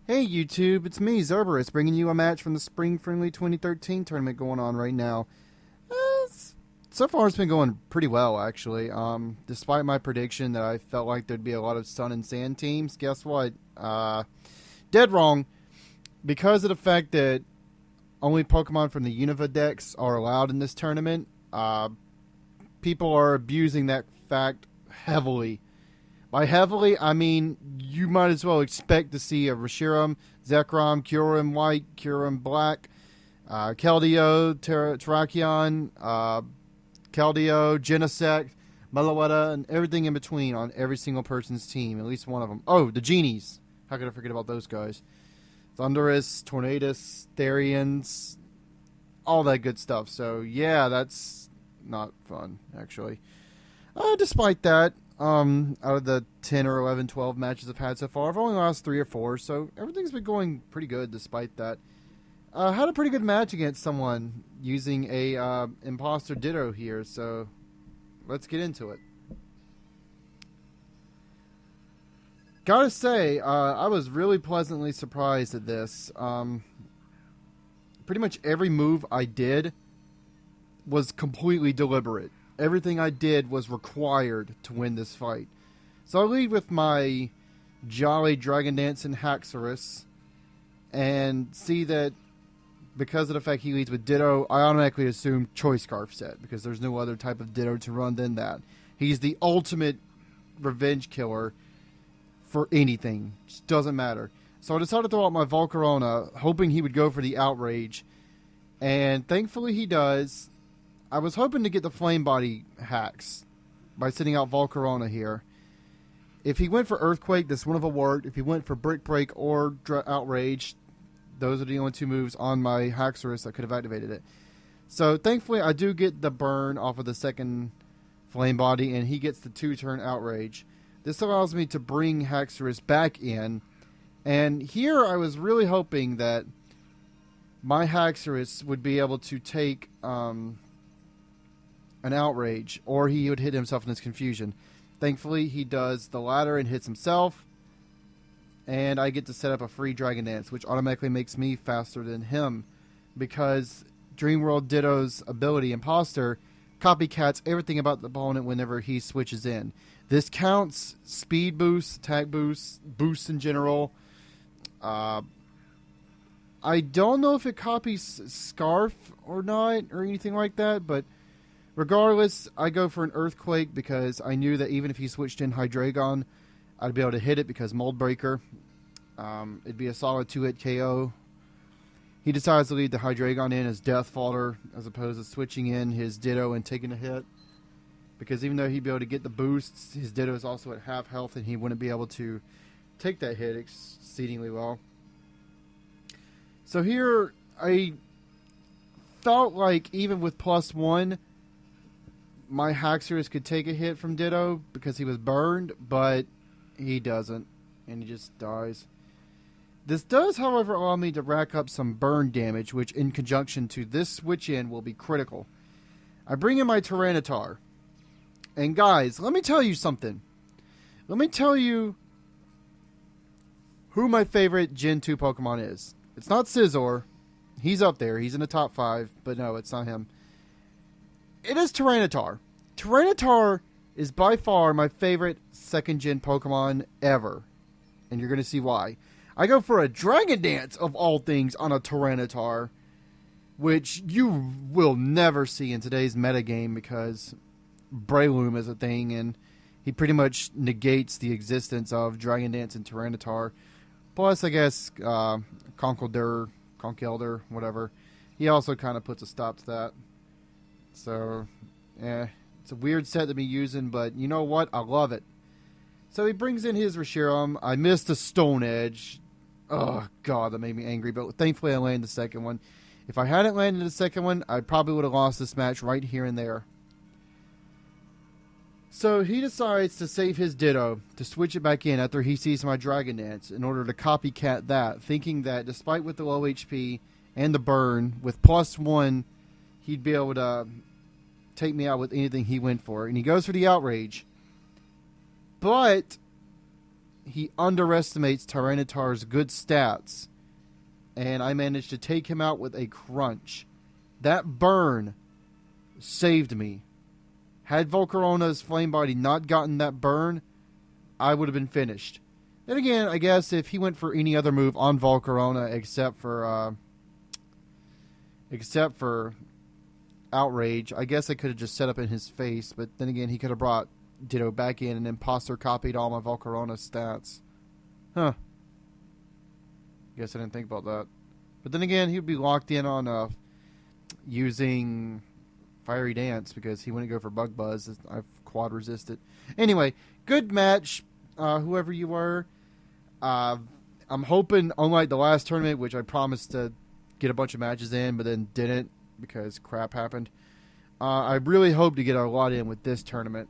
Hey YouTube, it's me, Zerberus, bringing you a match from the Spring Friendly 2013 tournament going on right now. So far it's been going pretty well, actually. Despite my prediction that I felt like there'd be a lot of Sun and Sand teams, guess what? Dead wrong. Because of the fact that only Pokemon from the Unova decks are allowed in this tournament, people are abusing that fact heavily. By heavily, I mean you might as well expect to see a Reshiram, Zekrom, Kyurem White, Kyurem Black, Keldeo, Terrakion, Keldeo, Genesect, Meloetta, and everything in between on every single person's team. At least one of them. Oh, the Genies. How could I forget about those guys? Thundurus, Tornadus, Therians, all that good stuff. So, yeah, that's not fun, actually. Despite that, out of the 10 or 11, 12 matches I've had so far, I've only lost 3 or 4, so everything's been going pretty good despite that. Had a pretty good match against someone using a imposter Ditto here, so let's get into it. Gotta say, I was really pleasantly surprised at this. Pretty much every move I did was completely deliberate. Everything I did was required to win this fight. So I lead with my Jolly Dragon Dance and Haxorus, and see that because of the fact he leads with Ditto, I automatically assume Choice Scarf set, because there's no other type of Ditto to run than that. He's the ultimate revenge killer for anything. Just doesn't matter. So I decided to throw out my Volcarona, hoping he would go for the Outrage, and thankfully he does. I was hoping to get the Flame Body hacks by sending out Volcarona here. If he went for Earthquake, this wouldn't have worked. If he went for Brick Break or Outrage, those are the only 2 moves on my Haxorus that could have activated it. So thankfully I do get the burn off of the second Flame Body, and he gets the 2-turn Outrage. This allows me to bring Haxorus back in, and here I was really hoping that my Haxorus would be able to take an Outrage, or he would hit himself in his confusion. Thankfully, he does the latter and hits himself, and I get to set up a free Dragon Dance, which automatically makes me faster than him, because Dreamworld Ditto's ability, Imposter, copycats everything about the opponent whenever he switches in. This counts speed boosts, attack boosts, boosts in general. I don't know if it copies Scarf or not, or anything like that, but regardless, I go for an Earthquake because I knew that even if he switched in Hydreigon, I'd be able to hit it because Mold Breaker. It'd be a solid 2-hit KO. He decides to lead the Hydreigon in as Death Fodder as opposed to switching in his Ditto and taking a hit. Because even though he'd be able to get the boosts, his Ditto is also at half health and he wouldn't be able to take that hit exceedingly well. So here, I felt like even with +1, my Haxorus could take a hit from Ditto because he was burned, but he doesn't, and he just dies. This does, however, allow me to rack up some burn damage, which in conjunction to this switch in will be critical. I bring in my Tyranitar, and guys, let me tell you something. Let me tell you who my favorite Gen 2 Pokemon is. It's not Scizor. He's up there. He's in the top 5, but no, it's not him. It is Tyranitar. Tyranitar is by far my favorite 2nd Gen Pokemon ever. And you're going to see why. I go for a Dragon Dance of all things on a Tyranitar, which you will never see in today's metagame because Breloom is a thing and he pretty much negates the existence of Dragon Dance and Tyranitar. Plus, I guess, Conkeldurr, whatever. He also kind of puts a stop to that. So, it's a weird set to be using, but you know what? I love it. So he brings in his Reshiram. I missed a Stone Edge. Oh, God, that made me angry. But thankfully, I landed the second one. If I hadn't landed the second one, I probably would have lost this match right here and there. So he decides to save his Ditto to switch it back in after he sees my Dragon Dance in order to copycat that, thinking that despite with the low HP and the burn, with +1, he'd be able to take me out with anything he went for. And he goes for the Outrage. But he underestimates Tyranitar's good stats, and I managed to take him out with a crunch. That burn saved me. Had Volcarona's Flame Body not gotten that burn, I would have been finished. Then again, I guess if he went for any other move on Volcarona except for Outrage, I guess I could have just set up in his face, but then again, he could have brought Ditto back in and imposter copied all my Volcarona stats. Huh. Guess I didn't think about that. But then again, he would be locked in on using Fiery Dance because he wouldn't go for Bug Buzz. I've quad resisted. Anyway, good match, whoever you were. I'm hoping, unlike the last tournament, which I promised to get a bunch of matches in, but then didn't because crap happened. I really hope to get a lot in with this tournament.